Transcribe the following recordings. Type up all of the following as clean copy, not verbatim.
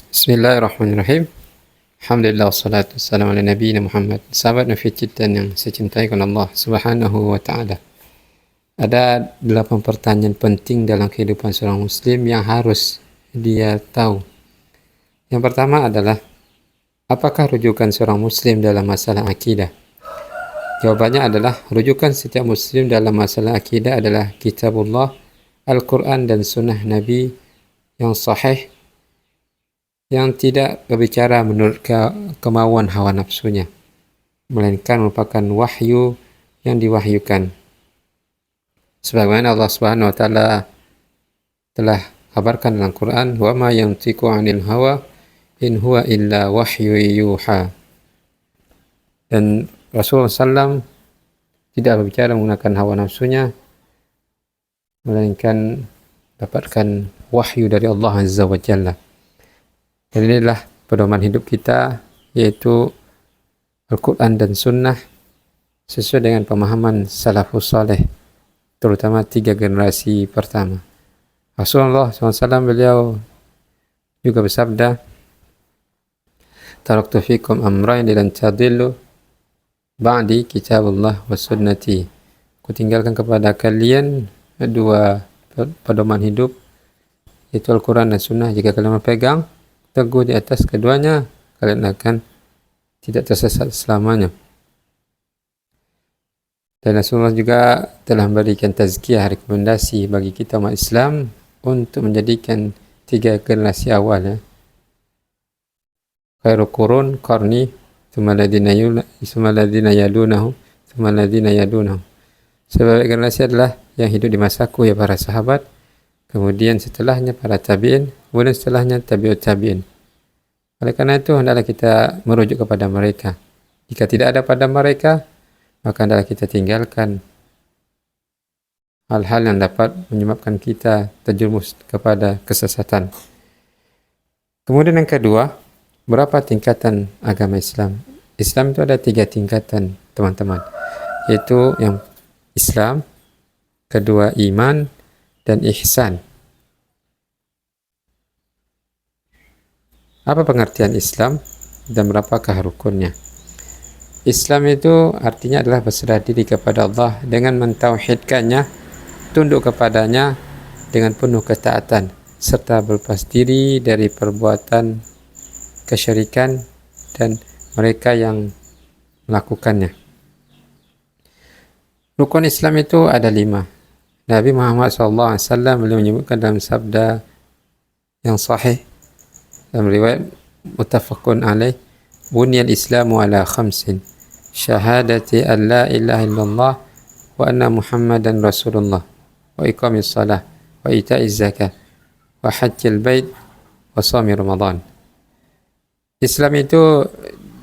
Bismillahirrahmanirrahim. Alhamdulillah wassalatu wassalamu ala nabiyina Muhammad. Sahabat Nafi Citan yang saya cintai oleh Allah Subhanahu wa taala. Ada 8 pertanyaan penting dalam kehidupan seorang muslim yang harus dia tahu. Yang pertama adalah, apakah rujukan seorang muslim dalam masalah akidah? Jawabannya adalah, rujukan setiap muslim dalam masalah akidah adalah kitabullah, Al-Quran dan sunnah Nabi yang sahih, yang tidak berbicara menurut kemauan hawa nafsunya, melainkan merupakan wahyu yang diwahyukan. Sebagaimana Allah Subhanahu wa taala telah kabarkan dalam Quran, wa ma yantiqu 'anil hawa in huwa illa wahyu yuha. Dan Rasulullah SAW tidak berbicara menggunakan hawa nafsunya, melainkan dapatkan wahyu dari Allah Azza wa Jalla. Dan inilah pedoman hidup kita, yaitu Al-Quran dan Sunnah sesuai dengan pemahaman salafus saleh, terutama 3 generasi pertama. Rasulullah SAW beliau juga bersabda, taraktu fikum amrayn lan tadillu ba'di kitabullah wa sunnati. Kutinggalkan kepada kalian 2 pedoman hidup, yaitu Al-Quran dan Sunnah. Jika kalian memegang teguh di atas keduanya, kalian akan tidak tersesat selamanya. Dan Rasulullah juga telah memberikan tazkiyah, rekomendasi bagi kita umat Islam untuk menjadikan 3 generasi awal, khairul qurun qarni, tsumma alladziina yalunahu, tsumma alladziina yalunahu. Sebaik generasi adalah yang hidup di masaku, ya para sahabat, kemudian setelahnya para tabi'in, kemudian setelahnya tabi'ut tabi'in. Oleh karena itu, hendaklah kita merujuk kepada mereka. Jika tidak ada pada mereka, maka hendaklah kita tinggalkan hal-hal yang dapat menyebabkan kita terjerumus kepada kesesatan. Kemudian yang kedua, berapa tingkatan agama Islam? Islam itu ada 3 tingkatan, teman-teman. Yaitu yang Islam, kedua iman, dan ihsan. Apa pengertian Islam dan berapakah rukunnya? Islam itu artinya adalah berserah diri kepada Allah dengan mentauhidkannya, tunduk kepadanya dengan penuh ketaatan, serta berlepas diri dari perbuatan kesyirikan dan mereka yang melakukannya. Rukun Islam itu ada 5. Nabi Muhammad SAW beliau menyebutkan dalam sabda yang sahih dalam riwayat muttafaqun alaih, buniyal islamu ala 5, syahadati an la ilaha illallah wa anna muhammadan rasulullah, wa iqamis salah, wa ita'iz zakah, wa hajjil bait, wa shaumi ramadan. Islam itu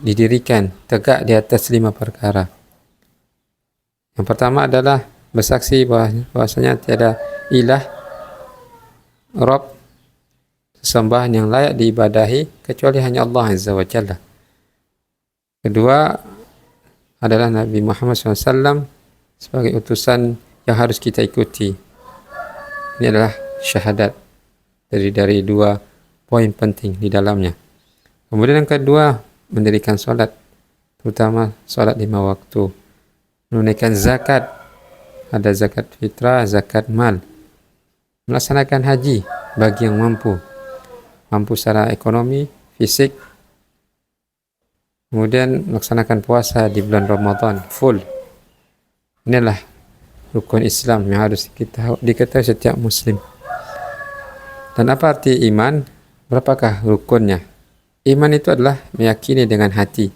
didirikan tegak di atas 5 perkara. Yang pertama adalah bersaksi bahwasanya tiada ilah, Rabb, sesembahan yang layak diibadahi kecuali hanya Allah Azza wa Jalla. Kedua adalah Nabi Muhammad SAW sebagai utusan yang harus kita ikuti. Ini adalah syahadat dari 2 poin penting di dalamnya. Kemudian yang kedua, mendirikan solat, terutama solat 5 waktu. Menunaikan zakat, ada zakat fitrah, zakat mal. Melaksanakan haji bagi yang mampu secara ekonomi, fisik. Kemudian melaksanakan puasa di bulan Ramadan full. Inilah rukun Islam yang harus kita diketahui setiap muslim. Dan apa arti iman? Berapakah rukunnya? Iman itu adalah meyakini dengan hati,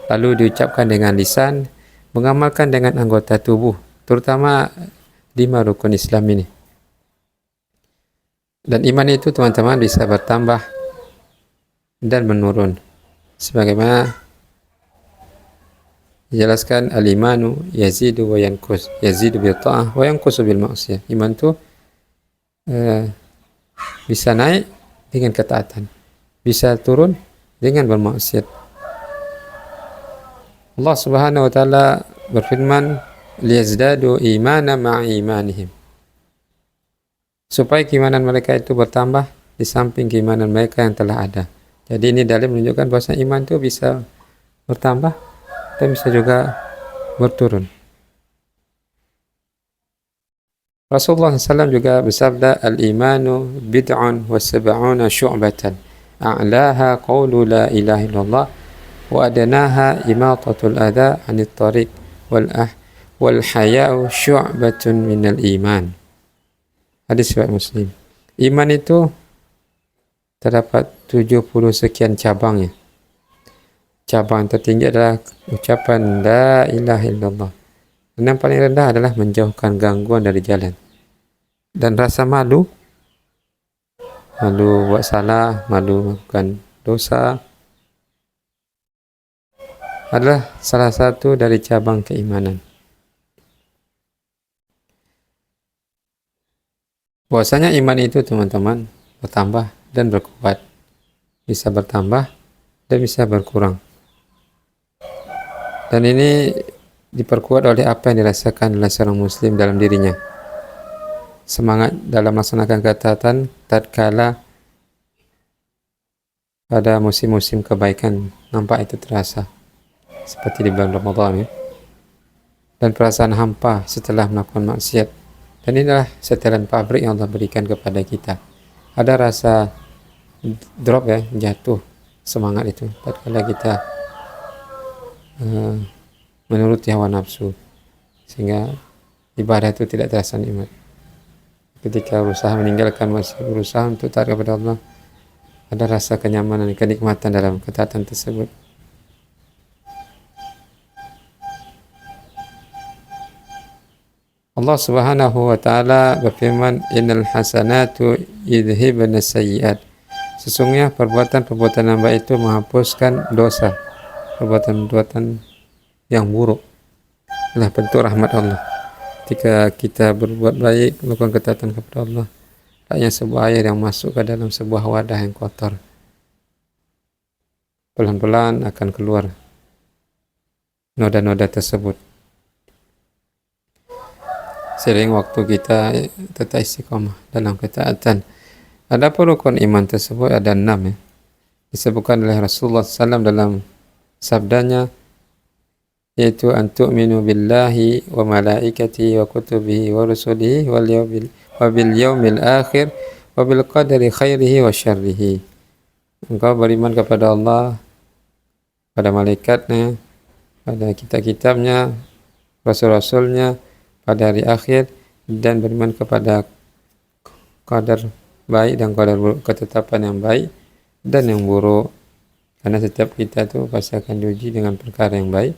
lalu diucapkan dengan lisan, mengamalkan dengan anggota tubuh, terutama 5 rukun Islam ini. Dan iman itu, teman-teman, bisa bertambah dan menurun. Sebagaimana dijelaskan, al-imanu yazidu wa yanqus, yazidu bil ta'ah wa yanqusu bil ma'siyah. Iman itu bisa naik dengan ketaatan, bisa turun dengan bermaksiat. Allah Subhanahu wa taala berfirman, liyazdadu imana ma'a imanihim. Supaya keimanan mereka itu bertambah di samping keimanan mereka yang telah ada. Jadi ini dalil menunjukkan bahwa iman itu bisa bertambah dan bisa juga berturun. Rasulullah SAW juga bersabda, al-imanu bid'un wa sab'una syu'batan, a'laha qawlu la ilaha illallah wa adnaha imatatul adha 'anit tariq wal haya'u syu'batun minal iman. Hadis riwayat Muslim. Iman itu terdapat 70 sekian cabangnya. Cabang tertinggi adalah ucapan la ilaha illallah. Dan yang paling rendah adalah menjauhkan gangguan dari jalan. Dan rasa malu buat salah, malu melakukan dosa, adalah salah satu dari cabang keimanan. Bahwasanya iman itu, teman-teman, bertambah dan berkuat. Bisa bertambah dan bisa berkurang. Dan ini diperkuat oleh apa yang dirasakan oleh seorang muslim dalam dirinya. Semangat dalam melaksanakan ketaatan tatkala pada musim-musim kebaikan, nampak itu terasa. Seperti di bulan Ramadan, ya. Dan perasaan hampa setelah melakukan maksiat. Dan inilah setelan pabrik yang Allah berikan kepada kita. Ada rasa drop, ya, jatuh semangat itu tatkala kita menuruti hawa nafsu, sehingga ibadah itu tidak terasa nikmat. Ketika berusaha meninggalkan, masih berusaha untuk taat kepada Allah, ada rasa kenyamanan, kenikmatan dalam ketaatan tersebut. Allah Subhanahu wa taala berfirman, innal hasanatu yudhibna sayyi'at. Sesungguhnya perbuatan-perbuatan yang baik itu menghapuskan dosa, perbuatan-perbuatan yang buruk. Adalah bentuk rahmat Allah. Ketika kita berbuat baik, melakukan ketaatan kepada Allah, hanya sebuah air yang masuk ke dalam sebuah wadah yang kotor, pelan-pelan akan keluar noda-noda tersebut. Sering waktu kita tetap istiqamah dalam ketaatan. Adapun rukun iman tersebut ada 6, ya. Disebutkan oleh Rasulullah SAW dalam sabdanya, yaitu an tu'minu billahi wa malaikatihi wa kutubihi wa rusulihi wa bil yaumil akhir wa bil qadari khairihi wa syarrihi. Engkau beriman kepada Allah, pada malaikatnya, pada kitab-kitabnya, rasul-rasulnya, pada hari akhir, dan beriman kepada qadar baik dan qadar buruk, ketetapan yang baik dan yang buruk. Karena setiap kita itu pasti akan diuji dengan perkara yang baik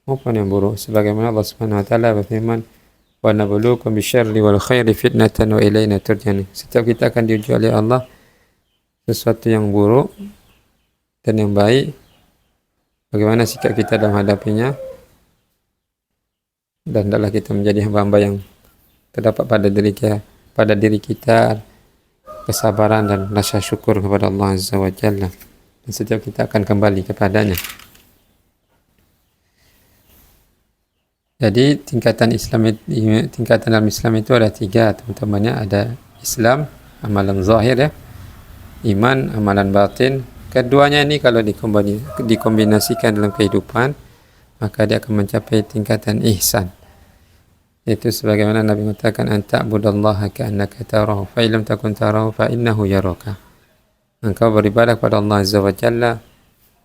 maupun yang buruk. Sebagaimana Allah Subhanahu wa taala berfirman, wa nabluukum bisyarri wal khairi fitnatan wa ilaina turja'un. Setiap kita akan diuji oleh Allah sesuatu yang buruk dan yang baik. Bagaimana sikap kita dalam hadapinya, dan hendaklah kita menjadi hamba-hamba yang terdapat pada diri kita kesabaran dan rasa syukur kepada Allah Azza wa Jalla, dan setiap kita akan kembali kepadanya. Jadi tingkatan dalam Islam itu ada 3, teman-temannya. Ada Islam, amalan zahir, ya, iman, amalan batin. Keduanya ini kalau dikombinasikan dalam kehidupan, maka dia akan mencapai tingkatan ihsan. Itu sebagaimana Nabi mengatakan, anta'budallaha ka'annaka tarahu fa illam takun tarahu fa innahu yaraka. Engkau beribadah kepada Allah Azza wa Jalla,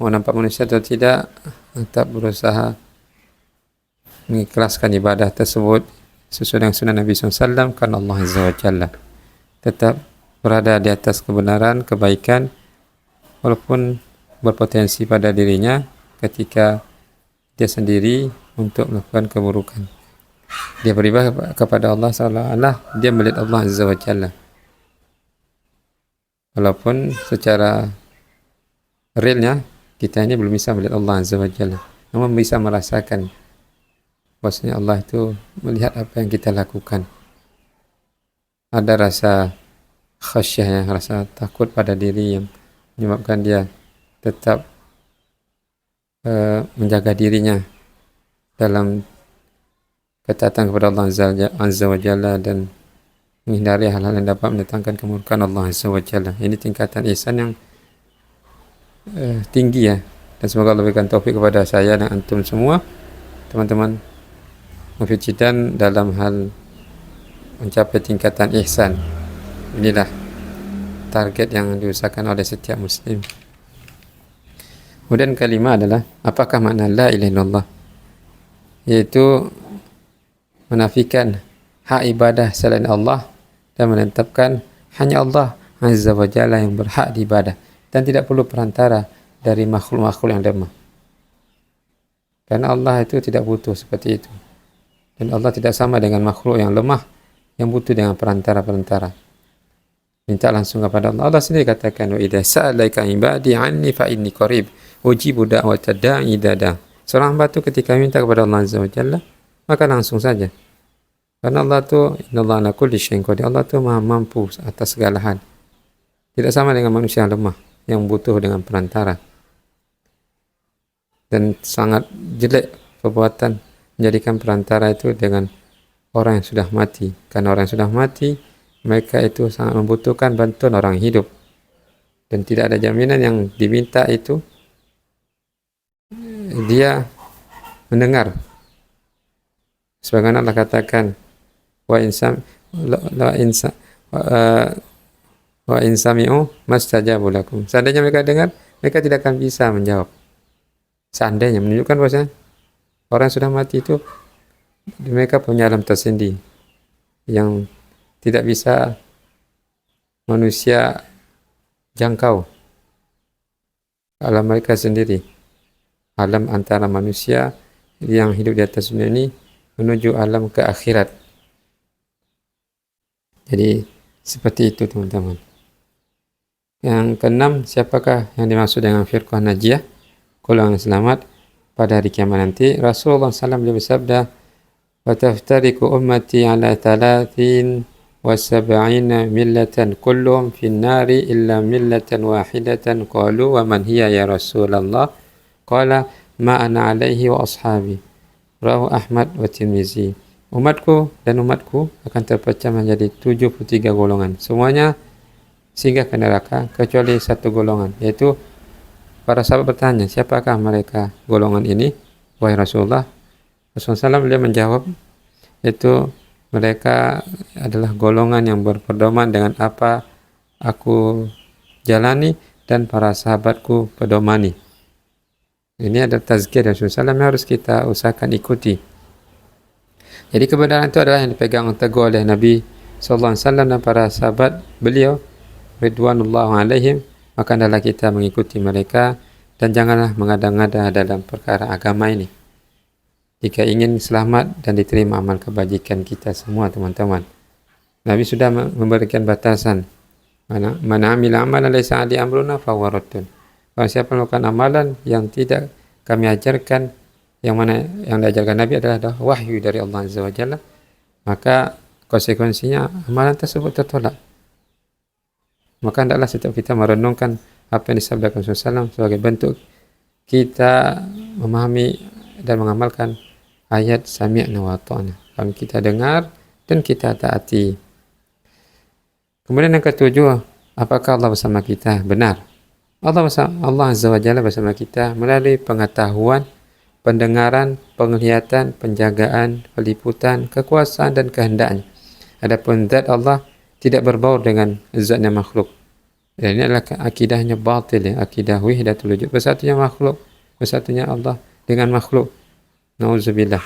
mau nampak manusia atau tidak, tetap berusaha mengikhlaskan ibadah tersebut sesuai dengan sunnah Nabi SAW, karena Allah Azza wa Jalla. Tetap berada di atas kebenaran, kebaikan, walaupun berpotensi pada dirinya ketika dia sendiri untuk melakukan keburukan. Dia beribadah kepada Allah seolah-olah dia melihat Allah Azza wa Jalla, walaupun secara realnya kita ini belum bisa melihat Allah Azza wa Jalla, namun bisa merasakan bahwasanya Allah itu melihat apa yang kita lakukan. Ada rasa khasyah, rasa takut pada diri yang menyebabkan dia tetap menjaga dirinya dalam ketaatan kepada Allah Azza wa Jalla dan menghindari hal-hal yang dapat mendatangkan kemurkaan Allah Azza wa Jalla. Ini tingkatan ihsan yang tinggi ya. Dan semoga Allah berikan taufik kepada saya dan antum semua, teman-teman mufijidan, dalam hal mencapai tingkatan ihsan. Inilah target yang diusahakan oleh setiap muslim. Kemudian kelima adalah apakah makna la ilaha illallah, yaitu menafikan hak ibadah selain Allah dan menetapkan hanya Allah Azza wa Jalla yang berhak diibadah dan tidak perlu perantara dari makhluk-makhluk yang lemah. Karena Allah itu tidak butuh seperti itu. Dan Allah tidak sama dengan makhluk yang lemah yang butuh dengan perantara-perantara. Minta langsung kepada Allah. Allah sendiri katakan, wa idza sa'alaka ibadi anni fa inni qarib ujibu da'watad da'i idza da'a. Seorang hamba itu ketika minta kepada Allah Azza wa Jalla, maka langsung saja. Karena Allah itu innallaha ala kulli syai'in qadir. Allah itu Maha mampu atas segala hal. Tidak sama dengan manusia yang lemah yang butuh dengan perantara. Dan sangat jelek perbuatan menjadikan perantara itu dengan orang yang sudah mati. Karena orang yang sudah mati, mereka itu sangat membutuhkan bantuan orang hidup. Dan tidak ada jaminan yang diminta itu dia mendengar. Sebagaimana Allah katakan, wa in sami'u mastajabu lakum. Seandainya mereka dengar, mereka tidak akan bisa menjawab. Seandainya menunjukkan bahwa orang yang sudah mati itu mereka punya alam tersendiri yang tidak bisa manusia jangkau. Alam mereka sendiri, alam antara manusia yang hidup di atas dunia ini menuju alam ke akhirat. Jadi seperti itu teman-teman. Yang keenam, siapakah yang dimaksud dengan firqah najiyah, golongan selamat pada hari kiamat nanti? Rasulullah SAW beliau bersabda, wa taftariqu ummati ala 73 millatan kulluhum fin nari illa millatan wahidatan. Qalu wa man hiya ya Rasulullah? Qala ma ana alaihi wa ashabi. Rawahu Ahmad wa Tirmizi. Umatku dan umatku akan terpecah menjadi 73 golongan. Semuanya singgah ke neraka kecuali satu golongan, yaitu para sahabat bertanya, siapakah mereka golongan ini, wahai Rasulullah? Rasulullah SAW beliau menjawab, yaitu mereka adalah golongan yang berpedoman dengan apa aku jalani dan para sahabatku pedomani. Ini adalah tazkiyah dari Rasulullah SAW yang harus kita usahakan ikuti. Jadi kebenaran itu adalah yang dipegang teguh oleh Nabi SAW dan para sahabat beliau ridwanullah alaihim, maka adalah kita mengikuti mereka dan janganlah mengada-ngada dalam perkara agama ini. Jika ingin selamat dan diterima amal kebajikan kita semua teman-teman, Nabi sudah memberikan batasan, mana amila amalan laisa ali amruna fahuwa raddun. Kalau siapa melakukan amalan yang tidak kami ajarkan, yang mana yang diajarkan Nabi adalah wahyu dari Allah Azza wa Jalla, maka konsekuensinya amalan tersebut tertolak. Maka hendaklah setiap kita merenungkan apa yang disabdakan Rasulullah SAW sebagai bentuk kita memahami dan mengamalkan ayat sami'na wa ata'na. Kami kita dengar dan kita taati. Kemudian yang ketujuh, apakah Allah bersama kita? Benar. Allah Azza wa Jalla bersama kita melalui pengetahuan, pendengaran, penglihatan, penjagaan, peliputan, kekuasaan dan kehendaknya. Adapun zat Allah tidak berbaur dengan zatnya makhluk. Dan ini adalah akidahnya batil, ya, akidah wahdatul wujud, bersatunya makhluk, bersatunya Allah dengan makhluk. Nauzubillah.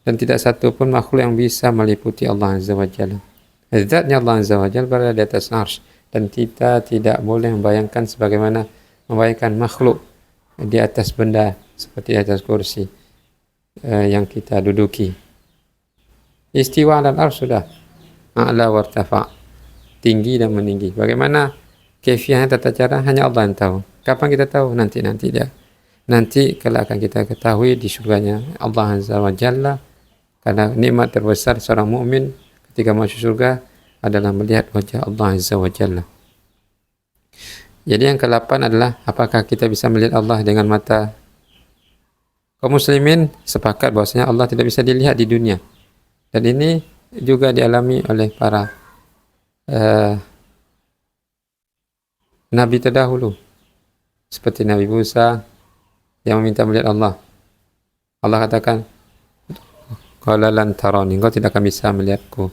Dan tidak satu pun makhluk yang bisa meliputi Allah Azza wa Jalla. Zatnya Allah Azza wa Jalla berada di atas arsy, dan kita tidak boleh membayangkan sebagaimana membayangkan makhluk di atas benda seperti di atas kursi yang kita duduki. Istiwa alal arsy sudah a'la wartafa, tinggi dan meninggi. Bagaimana kaifiahnya, tata cara, hanya Allah yang tahu. Kapan kita tahu? Nanti dia. Nanti kalau akan kita ketahui di surganya Allah Azza wa Jalla. Karena nikmat terbesar seorang mukmin ketika masuk surga adalah melihat wajah Allah Azza wa Jalla. Jadi yang ke-8 adalah apakah kita bisa melihat Allah dengan mata? Kaum muslimin sepakat bahwasanya Allah tidak bisa dilihat di dunia. Dan ini juga dialami oleh para Nabi terdahulu seperti Nabi Musa yang meminta melihat Allah. Allah katakan, qala lan tarani, engkau tidak akan bisa melihatku.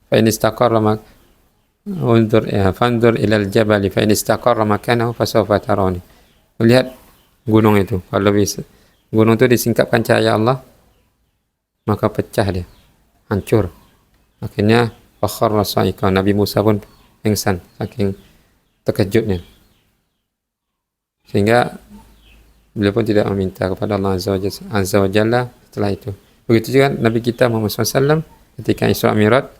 Fa in istaqarra fanzur ilal jabali fa in istaqarra makanahu fasawfa tarani. Melihat gunung itu, kalau bisa gunung itu disingkapkan cahaya Allah, maka pecah dia, hancur. Akhirnya fakharra sa'iqa, Nabi Musa pun pingsan saking terkejutnya, sehingga beliau pun tidak meminta kepada Allah Azza wa Jalla setelah itu. Begitu juga Nabi kita Muhammad SAW ketika Isra Mi'raj,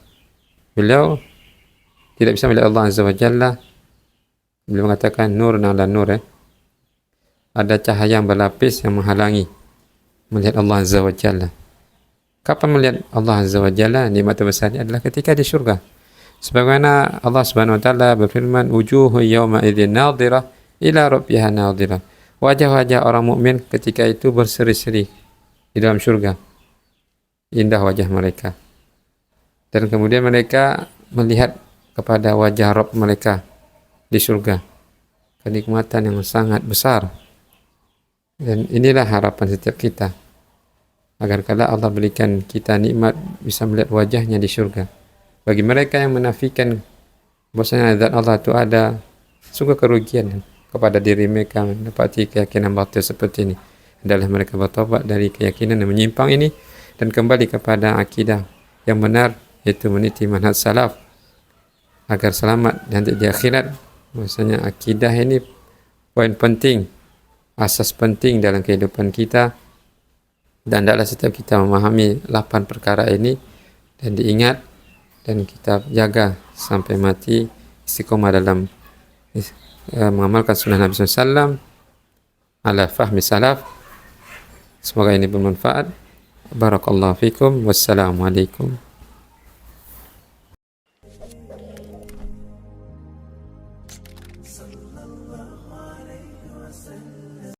beliau tidak bisa melihat Allah Azza wa Jalla. Beliau mengatakan nur ala nur, ada cahaya yang berlapis yang menghalangi melihat Allah Azza wa Jalla. Kapan melihat Allah Azza wa Jalla? Nikmat terbesarnya adalah ketika di surga. Sebagaimana Allah Subhanahu wa taala berfirman, wujuhu yawma idzin nadhirah ila rabbiha nadhirah. Wajah-wajah orang mukmin ketika itu berseri-seri di dalam surga. Indah wajah mereka. Dan kemudian mereka melihat kepada wajah Rabb mereka di surga. Kenikmatan yang sangat besar. Dan inilah harapan setiap kita, agar kala Allah berikan kita nikmat bisa melihat wajahnya di surga. Bagi mereka yang menafikan bahwasanya zat Allah itu ada, sungguh kerugian kepada diri mereka mendapati keyakinan batil seperti ini. Adalah mereka bertobat dari keyakinan yang menyimpang ini dan kembali kepada akidah yang benar, yaitu meniti manhaj salaf, agar selamat nanti di akhirat. Bahwasanya akidah ini poin penting, asas penting dalam kehidupan kita, dan hendaklah setiap kita memahami 8 perkara ini dan diingat, dan kita jaga sampai mati, istiqomah dalam mengamalkan sunnah Nabi SAW ala fahmi salaf. Semoga ini bermanfaat. Barakallahu fikum. Wassalamualaikum